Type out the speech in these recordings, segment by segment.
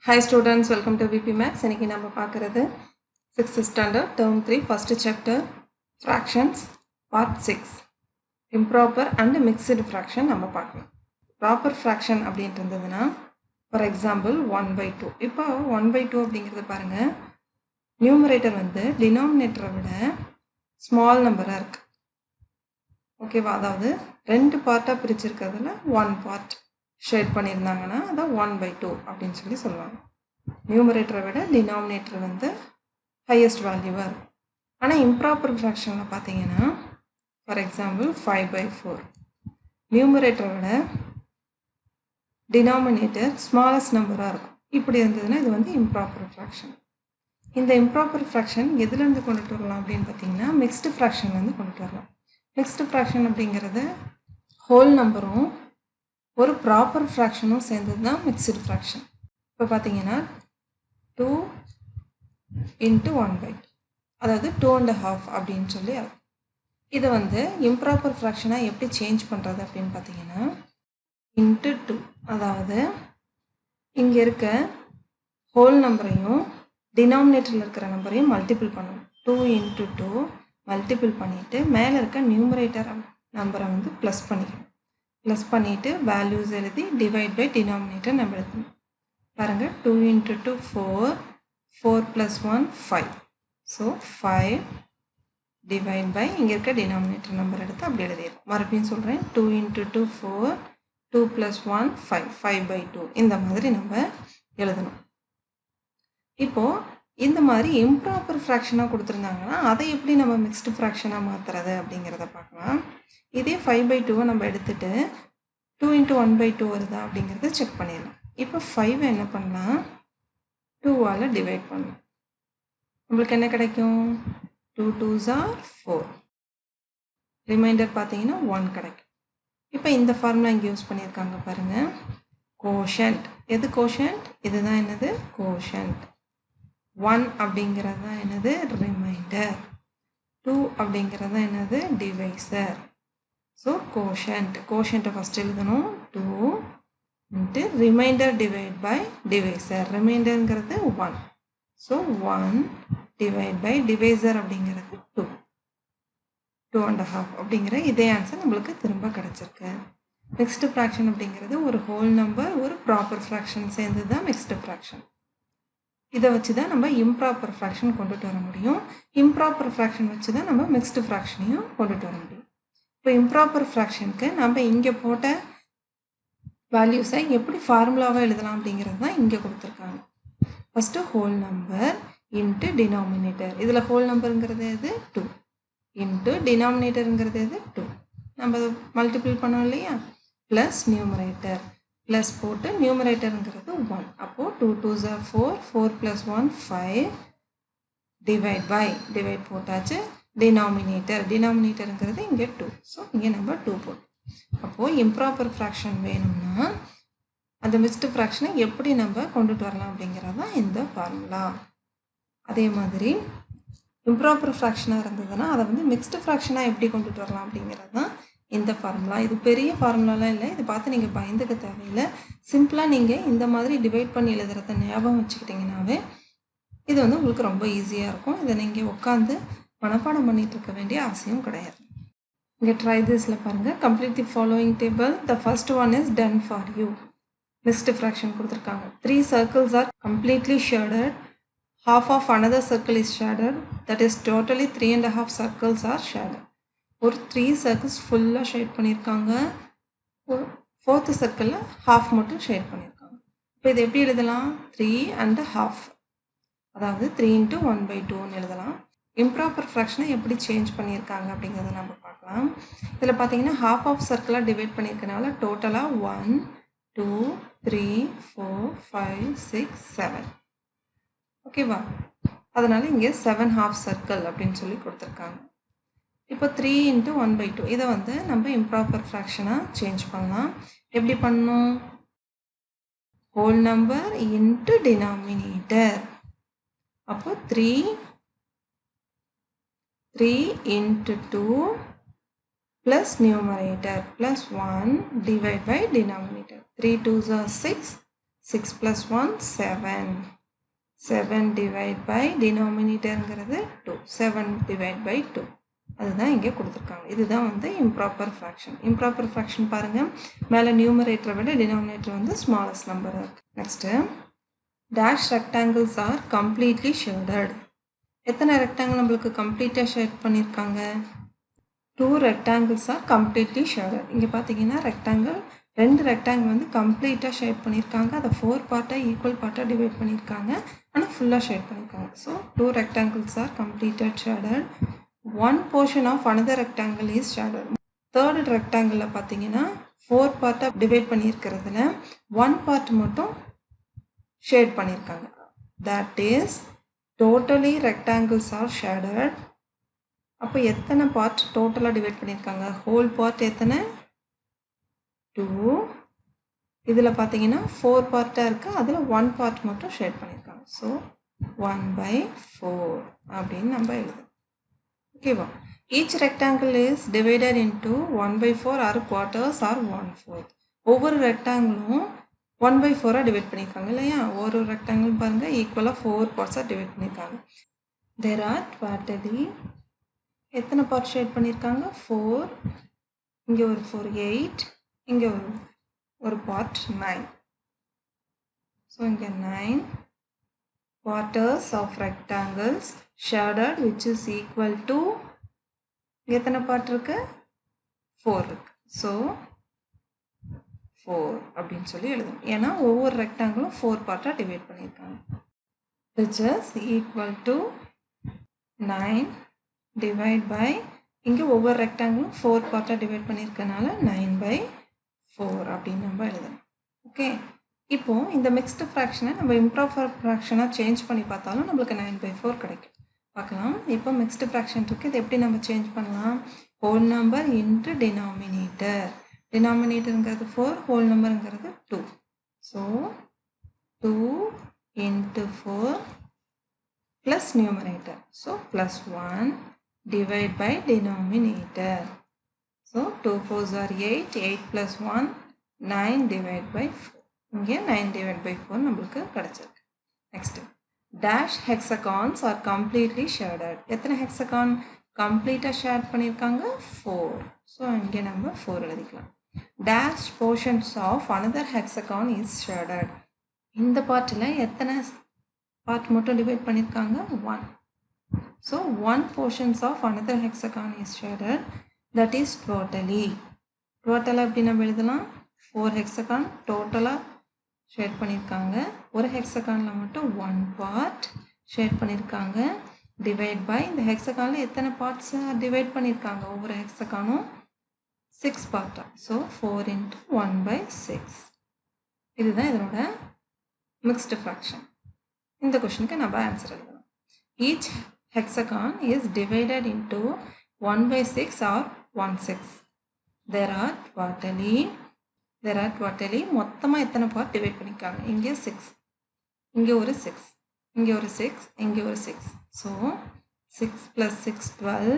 Hi students, welcome to VP Max. இன்னைக்கு நம்ம பார்க்கிறது 6th standard term 3 first chapter fractions part 6 improper and mixed fraction நம்ம பார்க்கலாம். Proper fraction அப்படின்ட்டு இருந்ததுன்னா for example 1/2. இப்போ 1/2 அப்படிங்கிறது பாருங்க numerator வந்து denominator விட small number-ஆ இருக்கு. ஓகேவா, அதாவது ரெண்டு பார்ட்டாக பிரிச்சிருக்கிறதுல ஒன் பார்ட் ஷேட் பண்ணியிருந்தாங்கன்னா அதை 1/2 அப்படின்னு சொல்லி சொல்லுவாங்க. நியூமரேட்டரை விட டினாமினேட்டர் வந்து ஹையஸ்ட் வேல்யூவாக இருக்கும். ஆனால் இம்ப்ராப்பர் ஃப்ராக்ஷனில் பார்த்தீங்கன்னா ஃபார் எக்ஸாம்பிள் 5/4 நியூமரேட்டரை விட டினாமினேட்டர் ஸ்மாலஸ்ட் நம்பராக இருக்கும். இப்படி இருந்ததுன்னா இது வந்து இம்ப்ராப்பர் ஃப்ராக்ஷன். இந்த இம்ப்ராப்பர் ஃப்ராக்ஷன் எதுலேருந்து கொண்டுட்டு வரலாம் அப்படின்னு பார்த்தீங்கன்னா மிக்ஸ்டு ஃப்ராக்ஷன்லேருந்து கொண்டுட்டு வரலாம். மிக்ஸ்டு ஃப்ராக்ஷன் அப்படிங்கிறது ஹோல் நம்பரும் ஒரு ப்ராப்பர் ஃப்ராக்ஷனும் சேர்ந்தது தான் மிக்ஸ்டு ஃப்ராக்ஷன். இப்போ பார்த்தீங்கன்னா 2 × 1/2 அதாவது 2.5 அப்படின்னு சொல்லி இதை வந்து இம்ப்ராப்பர் ஃப்ராக்ஷனாக எப்படி சேஞ்ச் பண்ணுறது அப்படின்னு பார்த்தீங்கன்னா × 2, அதாவது இங்கே இருக்க ஹோல் நம்பரையும் டினாமினேட்டரில் இருக்கிற நம்பரையும் மல்டிபிள் பண்ணணும். 2 × 2 மல்டிபிள் பண்ணிவிட்டு மேலே இருக்க நியூமரேட்டர் நம்பரை வந்து ப்ளஸ் பண்ணிக்கணும். ப்ளஸ் பண்ணிவிட்டு வேல்யூஸ் எழுதி டிவைட் பை டினாமினேட்டர் நம்ம எழுதணும். பாருங்கள், 2 × 2 4, 4 + 1 5. ஸோ 5 டிவைட் பை இங்கே இருக்க டினாமினேட்டர் நம்பர் எடுத்து அப்படி எழுதிடும். மறுபடியும் சொல்கிறேன், 2 × 2 4, 2 + 1 5, 5/2 இந்த மாதிரி நம்ம எழுதணும். இப்போது இந்த மாதிரி இம்ப்ராப்பர் ஃப்ராக்ஷனாக கொடுத்துருந்தாங்கன்னா அதை எப்படி நம்ம மிக்ஸ்டு ஃப்ராக்ஷனாக மாற்றுறது அப்படிங்கிறத பார்க்கலாம். இதே 5/2 நம்ம எடுத்துகிட்டு 2 × 1/2 வருதா அப்படிங்கிறத செக் பண்ணிடலாம். இப்போ 5 என்ன பண்ணலாம், 2ஆல் டிவைட் பண்ணலாம். நம்மளுக்கு என்ன கிடைக்கும், 2 2s are 4. ரிமைண்டர் பார்த்தீங்கன்னா 1 கிடைக்கும். இப்போ இந்த ஃபார்முலா இங்கே யூஸ் பண்ணியிருக்காங்க பாருங்கள், கோஷன்ட். எது கோஷன்ட்? இதுதான் என்னது கோஷன்ட். 1 அப்படிங்கிறது தான் என்னது ரிமைண்டர். 2 அப்படிங்கிறது தான் என்னது டிவைசர். ஸோ கோஷன்ட்டை ஃபஸ்ட் எழுதணும். 2 × ரிமைண்டர் டிவைட் பை டிவைசர். ரிமைண்டருங்கிறது 1. ஸோ 1 டிவைட் பை டிவைசர் அப்படிங்கிறது 2, 2.5 அப்படிங்கிற இதே ஆன்சர் நம்மளுக்கு திரும்ப கிடச்சிருக்கு. மிக்ஸ்டு ஃப்ராக்ஷன் அப்படிங்கிறது ஒரு ஹோல் நம்பர் ஒரு ப்ராப்பர் ஃப்ராக்ஷன் சேர்ந்து தான் மிக்ஸ்டு ஃப்ராக்ஷன். இதை வச்சு தான் நம்ம இம்ப்ராப்பர் ஃப்ராக்ஷன் கொண்டுட்டு வர முடியும். இம்ப்ராப்பர் ஃப்ராக்ஷன் வச்சு தான் நம்ம மிக்ஸ்டு ஃப்ராக்ஷனையும் கொண்டுட்டு வர முடியும். இப்போ இம்ப்ராப்பர் ஃப்ராக்ஷனுக்கு நம்ம இங்கே போட்ட வேல்யூஸை எப்படி ஃபார்முலாவாக எழுதலாம் அப்படிங்கிறது தான் இங்கே கொடுத்துருக்காங்க. First whole number into denominator. இதில் ஹோல் நம்பருங்கிறது எது 2 இன்ட்டு டினாமினேட்டருங்கிறது எது 2. நம்ம மல்டிபிள் பண்ணோம் இல்லையா, ப்ளஸ் நியூமரேட்டர் ப்ளஸ் போட்டு நியூமரேட்டருங்கிறது 1. அப்போது 2 2s are 4, 4 + 1 5 divide by divide போட்டாச்சு. டினாமினேட்டருங்கிறது இங்கே 2. ஸோ இங்கே நம்ம 2 போட்டோம். அப்போது இம்ப்ராப்பர் ஃப்ராக்ஷன் வேணும்னா அந்த மிக்ஸ்டு ஃப்ராக்ஷனை எப்படி நம்ம கொண்டுட்டு வரலாம் அப்படிங்கிறது தான் இந்த ஃபார்முலா. அதே மாதிரி இம்ப்ராப்பர் ஃப்ராக்ஷனாக இருந்ததுன்னா அதை வந்து மிக்ஸ்டு ஃப்ராக்ஷனாக எப்படி கொண்டுட்டு வரலாம் அப்படிங்கிறது தான் இந்த ஃபார்முலா. இது பெரிய ஃபார்முலாலாம் இல்லை, இதை பார்த்து நீங்கள் பயந்துக்க தேவையில்லை. சிம்பிளாக நீங்கள் இந்த மாதிரி டிவைட் பண்ணி எழுதுறத ஞாபகம் வச்சுக்கிட்டிங்கனாவே இது வந்து உங்களுக்கு ரொம்ப ஈஸியாக இருக்கும். இதை நீங்கள் உட்காந்து மனப்பாடம் பண்ணிட்டு இருக்க வேண்டிய அவசியம் கிடையாது. இங்கே ட்ரை திஸில் பாருங்கள், complete the following table. The first one is done for you. Mixed fraction கொடுத்துருக்காங்க. 3 circles are completely shaded. Half of another circle is shaded. That is totally 3.5 circles are shaded. ஒரு 3 circles ஃபுல்லாக shade பண்ணியிருக்காங்க. ஒரு 4th சர்க்கிளில் half மட்டும் shade பண்ணியிருக்காங்க. இப்போ இது எப்படி எழுதலாம், 3.5 அதாவது 3 × 1/2ன்னு எழுதலாம். இம்ப்ராப்பர் ஃப்ராக்ஷனை எப்படி சேஞ்ச் பண்ணியிருக்காங்க அப்படிங்கிறத நம்ம பார்க்கலாம். இதில் பார்த்தீங்கன்னா ஹாஃப் ஆஃப் சர்க்கிளாக டிவைட் பண்ணியிருக்கனால டோட்டலாக 1 2 3 4 5 6 7. ஓகேவா, அதனால் இங்கே 7 ஹாஃப் சர்க்கிள் அப்படின்னு சொல்லி கொடுத்துருக்காங்க. இப்போ 3 × 1/2 இதை வந்து நம்ம இம்ப்ராப்பர் ஃப்ராக்ஷனாக சேஞ்ச் பண்ணலாம். எப்படி பண்ணணும், ஹோல் நம்பர் இன்ட்டு டினாமினேட்டர். அப்போ 3 × 2 plus numerator plus 1 divided by denominator. 3 2s are 6, 6 plus 1 7. 7 divide by denominatorங்கிறது 2. 7 divide by 2. அதுதான் இங்கே கொடுத்துருக்காங்க. இதுதான் வந்து improper fraction. improper fraction பாருங்கள், மேலே நியூமரேட்டரை விட டினாமினேட்டர் வந்து ஸ்மாலஸ்ட் நம்பராக இருக்குது. Next dash rectangles are completely shaded. எத்தனை ரெக்டாங்கிள் நம்மளுக்கு கம்ப்ளீட்டாக ஷேட் பண்ணியிருக்காங்க? 2 rectangles are completely shaded. இங்கே பார்த்தீங்கன்னா ரெண்டு ரெக்டாங்கிள் வந்து கம்ப்ளீட்டாக ஷேட் பண்ணியிருக்காங்க. அதை 4 பார்ட்டாக ஈக்குவல் பார்ட்டாக டிவைட் பண்ணியிருக்காங்க, ஆனால் ஃபுல்லாக ஷேட் பண்ணியிருக்காங்க. So 2 rectangles are completed shaded. One portion of another rectangle is shaded. Third ரெக்டாங்கிளில் பார்த்தீங்கன்னா 4 பார்ட்டாக டிவைட் பண்ணியிருக்கிறதுல 1 பார்ட் மட்டும் ஷேட் பண்ணியிருக்காங்க. That is totally rectangles are shaded. அப்போ எத்தனை பார்ட் டோட்டலாக டிவைட் பண்ணியிருக்காங்க? ஹோல் பார்ட் எத்தனை? 2. இதில் பார்த்தீங்கன்னா 4 பார்ட்டாக இருக்குது, அதில் 1 பார்ட் மட்டும் ஷேட் பண்ணியிருக்காங்க. ஸோ 1/4 அப்படின்னு நம்ம எழுதும். ஓகேவா? Each rectangle is divided into 1/4 or quarters or 1/4. ஒவ்வொரு ரெக்டாங்கிளும் 1/4 டிவைட் பண்ணியிருக்காங்க இல்லையா? ஒரு ரெக்டாங்கிள் பாருங்கள் ஈக்குவலாக 4 பார்ட்ஸாக டிவைட் பண்ணியிருக்காங்க. தேர் ஆர் டோட்டலி எத்தனை பார்ட் ஷேட் பண்ணியிருக்காங்க? 4. இங்கே ஒரு 4 8. இங்கே ஒரு பார்ட் 9. ஸோ இங்கே 9 quarters of rectangles shaded which is equal to இங்கே எத்தனை பார்ட் இருக்கு? 4 இருக்கு. ஸோ 4 அப்படின்னு சொல்லி எழுதணும். ஏன்னா ஒவ்வொரு ரெக்டாங்கிளும் 4 பார்ட்டாக டிவைட் பண்ணியிருக்காங்க. which is equal to 9 divide by இங்கே ஒவ்வொரு ரெக்டாங்கிளும் 4 பார்ட்டாக டிவைட் பண்ணியிருக்கனால 9/4 அப்படின்னு நம்ம எழுதணும். ஓகே, இப்போது இந்த மிக்ஸ்டு ஃப்ராக்ஷனை நம்ம இம்ப்ராப்பர் ஃப்ராக்ஷனாக சேஞ்ச் பண்ணி பார்த்தாலும் நம்மளுக்கு 9/4 கிடைக்கும். பார்க்கலாம். இப்போ மிக்ஸ்டு ஃப்ராக்ஷன் இருக்குது, இது எப்படி நம்ம சேஞ்ச் பண்ணலாம்? Whole number into denominator. டினாமினேட்டருங்கிறது 4, ஹோல் நம்பருங்கிறது 2. So 2 into 4 plus numerator. So plus 1 divide by denominator. So 2 4s are 8. 8 plus 1 9 divide by 4. இங்கே 9 divide by 4 நம்மளுக்கு கிடச்சிருக்கு. Next dash hexagons are completely shaded. எத்தனை ஹெக்ஸகான் கம்ப்ளீட்டாக ஷேட் பண்ணியிருக்காங்க? 4. So இங்கே நம்ம 4 எழுதிக்கலாம். Dash portions of another hexagon is shaded. இந்த பார்ட்டில் எத்தனை பார்ட் மட்டும் டிவைட் பண்ணியிருக்காங்க? 1. So 1 portions of another hexagon is shaded, that is totally. டோட்டலாக எப்படி நம்ம எழுதலாம்? 4 hexagon டோட்டலாக ஷேட் பண்ணியிருக்காங்க. ஒரு ஹெக்ஸகானில் மட்டும் 1 பார்ட் ஷேட் பண்ணியிருக்காங்க. டிவைட் பை இந்த ஹெக்ஸகானில் எத்தனை பார்ட்ஸ் டிவைட் பண்ணியிருக்காங்க? ஒவ்வொரு ஹெக்ஸகானும் 6 பார்ட்டாக. So 4 into 1/6. இதுதான் இதனோட மிக்ஸ்டு ஃப்ராக்ஷன். இந்த கொஷனுக்கு நம்ம ஆன்சர் எழுதணும். Each hexagon is divided into 1/6 or 1/6. There are totally மொத்தமாக எத்தனை பார்ட் டிவைட் பண்ணியிருக்காங்க? இங்கே 6, இங்கே ஒரு 6, இங்கே ஒரு 6, இங்கே ஒரு 6. So 6 plus 6 12,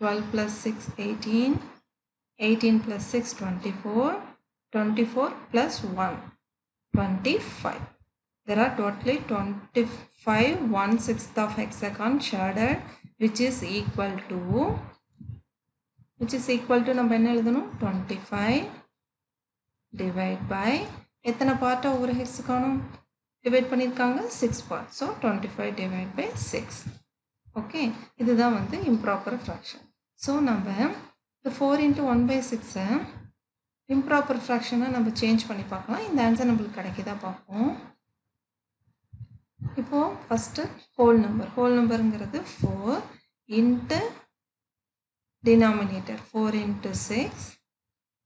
12 plus 6 18, 18 plus 6 24, 24 plus 1 25. There are totally 25 1/6 of hexagon shaded which is equal to நம்ம என்ன எழுதணும்? 25 divide by எத்தனை பார்ட்டாக ஒவ்வொரு ஹெக்ஸகானும் டிவைட் பண்ணியிருக்காங்க? 6 part. So 25 divide by 6. Okay, இதுதான் வந்து இம்ப்ராப்பர் ஃப்ராக்ஷன். ஸோ நம்ம இந்த 4 into 1/6 இம்ப்ராப்பர் ஃப்ராக்ஷனை நம்ம சேஞ்ச் பண்ணி பார்க்கலாம். இந்த ஆன்சர் நம்மளுக்கு கிடைக்குதா பார்ப்போம். இப்போது ஃபஸ்ட்டு ஹோல் நம்பருங்கிறது 4 into denominator 4 into 6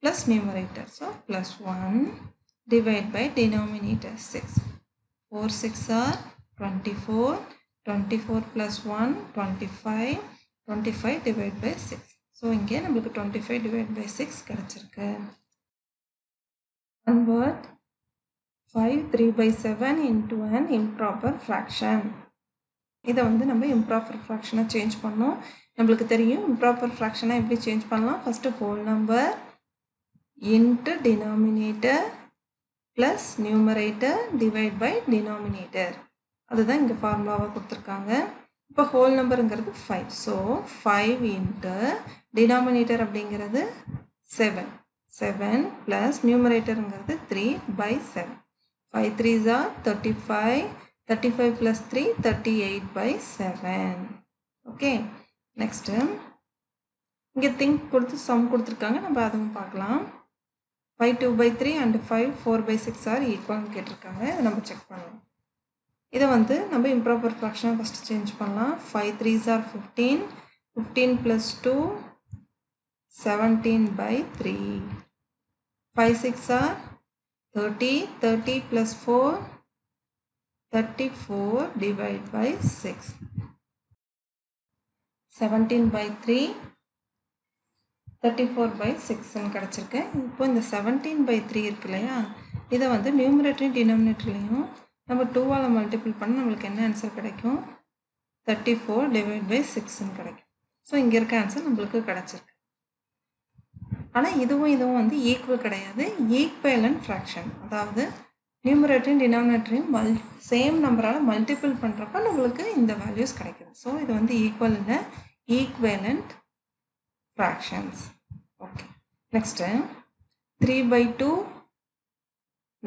plus numerator. So plus 1 divide by denominator 6. 4 6 are 24, 24 plus 1 25, 25 divide by 6. So இங்கே நம்மளுக்கு 25 divide by 6 கிடச்சிருக்கு. Convert 5 3/7 into an improper fraction. இதை வந்து நம்ம improper fraction சேஞ்ச் பண்ணோம். நம்மளுக்கு தெரியும் improper fraction எப்படி சேஞ்ச் பண்ணலாம். First whole number into denominator plus numerator divide by denominator. அதுதான் இங்கே ஃபார்முலாவாக கொடுத்துருக்காங்க. இப்போ ஹோல் நம்பருங்கிறது 5. ஸோ 5 இன்ட்டு டினாமினேட்டர் அப்படிங்கிறது 7. 7 ப்ளஸ் நியூமரேட்டருங்கிறது 3 by 7. 5 3s are 35. 35 plus 3 38 by 7. Okay, next இங்கே திங்க் கொடுத்து சம் கொடுத்துருக்காங்க, நம்ம அதுவும் பார்க்கலாம். 5 2 by 3 and 5 4 by 6 are equal கேட்டிருக்காங்க. இதை நம்ம செக் பண்ணலாம். இதை வந்து நம்ம இம்ப்ராப்பர் ஃப்ராக்ஷனாக ஃபஸ்ட்டு சேஞ்ச் பண்ணலாம். 5 3s are 15. 15 plus 2 17 by 3. 5 6 are 30. 30 plus 4 34 divided by 6. 17 by 3 34 by 6 கிடச்சிருக்கு. இப்போ இந்த 17 by 3 இருக்கு இல்லையா, இதை வந்து நியூமரேட்டரையும் டினாமினேட்டர்லையும் நம்ம 2ஆல் மல்டிபிள் பண்ண நம்மளுக்கு என்ன ஆன்சர் கிடைக்கும்? 34 divided by 6 கிடைக்கும். ஸோ இங்கே இருக்க ஆன்சர் நம்மளுக்கு கிடச்சிருக்கு. ஆனால் இதுவும் வந்து ஈக்குவல் கிடையாது, ஈக்குவலன்ட் ஃப்ராக்ஷன். அதாவது நியூமரேட்டரையும் டினாமினேட்டரையும் சேம் நம்பரால் மல்டிபிள் பண்ணுறப்ப நம்மளுக்கு இந்த வேல்யூஸ் கிடைக்குது. ஸோ இது வந்து ஈக்குவல் இல்லை, equivalent fractions. Okay, next 3 by 2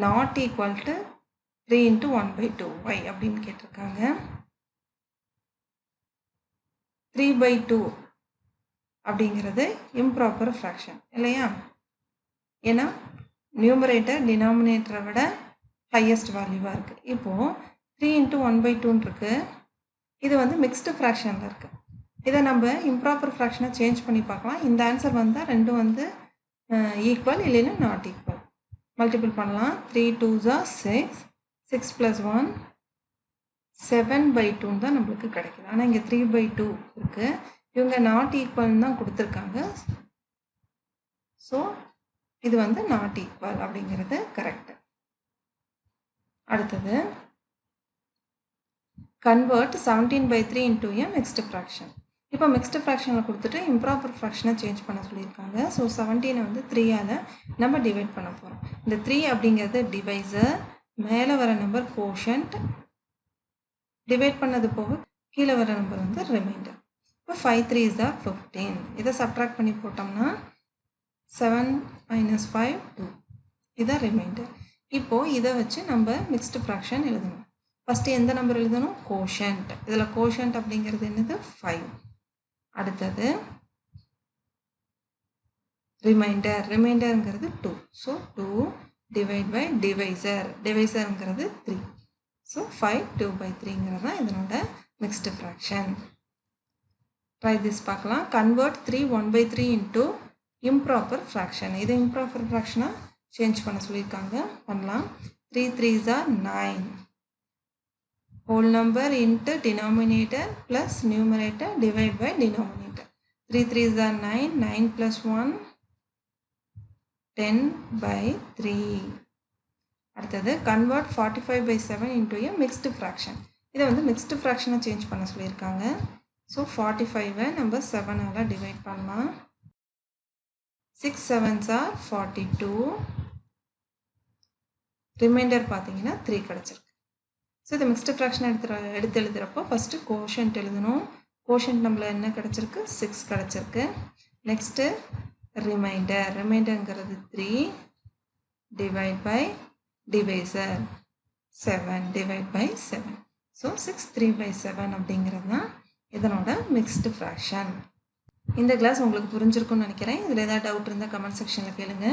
not equal to 3 into 1 by 2 y அப்படின்னு கேட்டிருக்காங்க. 3 by 2 அப்படிங்கிறது இம்ப்ராப்பர் ஃப்ராக்ஷன் இல்லையா? ஏன்னா நியூமரேட்டர் டினாமினேட்டரை விட ஹையஸ்ட் வேல்யூவாக இருக்குது. இப்போது 3 into 1 by 2 இருக்குது. இது வந்து மிக்ஸ்டு ஃப்ராக்ஷனில் இருக்குது. இதை நம்ம இம்ப்ராப்பர் ஃப்ராக்ஷனை சேஞ்ச் பண்ணி பார்க்கலாம். இந்த ஆன்சர் வந்தால் ரெண்டும் வந்து ஈக்குவல், இல்லைன்னா நாட் ஈக்குவல். மல்டிபிள் பண்ணலாம். 3 2s are 6. 6 plus 1 7 by 2 தான் நம்மளுக்கு கிடைக்குது. ஆனால் இங்கே 3 by 2 இருக்குது. இவங்க நாட் ஈக்குவல்னு தான் கொடுத்துருக்காங்க. ஸோ இது வந்து நாட் ஈக்குவல் அப்படிங்கிறது கரெக்டு. அடுத்தது convert 17 by 3 into a mixed fraction. இப்போ மிக்ஸ்டு ஃப்ராக்ஷனில் கொடுத்துட்டு இம்ப்ராப்பர் ஃப்ராக்ஷனை சேஞ்ச் பண்ண சொல்லியிருக்காங்க. ஸோ 17 வந்து 3ஆல் நம்ம டிவைட் பண்ண போகிறோம். இந்த 3 அப்படிங்கிறது டிவைசர், மேலே வர நம்பர் கோஷன்ட், டிவைட் பண்ணது போக கீழே வர நம்பர் வந்து ரிமைண்டர். இப்போ 5 3s are 15. இதை சப்ட்ராக்ட் பண்ணி போட்டோம்னா 7 minus 5 2. இதான் ரிமைண்டர். இப்போது இதை வச்சு நம்ம மிக்ஸ்டு ஃப்ராக்ஷன் எழுதணும். ஃபஸ்ட்டு எந்த நம்பர் எழுதணும்? கோஷன்ட். இதில் கோஷன்ட் அப்படிங்கிறது என்னது? 5. அடுத்தது ரிமைண்டர். ரிமைண்டருங்கிறது 2. So 2 divide by divisor. டிவைசருங்கிறது 3. ஸோ 5 2 by 3ங்கிறது தான் இதனோட மிக்ஸ்டு ஃப்ராக்ஷன். ட்ரை திஸ் பார்க்கலாம். Convert 3 1 by 3 into improper fraction. இது இம்ப்ராப்பர் ஃப்ராக்ஷனாக சேஞ்ச் பண்ண சொல்லியிருக்காங்க. பண்ணலாம். 3 3s are 9. Whole number into denominator plus numerator divide by denominator. 3 3s are 9. 9 plus 1 10 by 3. அடுத்தது convert 45 by 7 into a mixed fraction. இதை வந்து mixed fraction change பண்ண சொல்லியிருக்காங்க. ஸோ 45 நம்ம 7ஆல் டிவைட் பண்ணலாம். 6 7s are 42. ரிமைண்டர் பார்த்தீங்கன்னா 3 கிடச்சிருக்கு. ஸோ இந்த மிக்ஸ்டு ஃப்ராக்ஷன் எடுத்து எழுதுகிறப்போ ஃபஸ்ட்டு கோஷன்ட் எழுதணும். கோஷன்ட் நம்மள என்ன கிடச்சிருக்கு? 6 கிடச்சிருக்கு. Next remainder. ரிமைண்டருங்கிறது 3 divide by divisor 7 divide by 7. So 6 3 by 7 அப்படிங்கிறது தான் இதனோட மிக்ஸ்டு ஃப்ராக்ஷன். இந்த கிளாஸ் உங்களுக்கு புரிஞ்சிருக்கும்னு நினைக்கிறேன். இதில் ஏதாவது டவுட் இருந்தால் கமெண்ட் செக்ஷனில் கேளுங்க.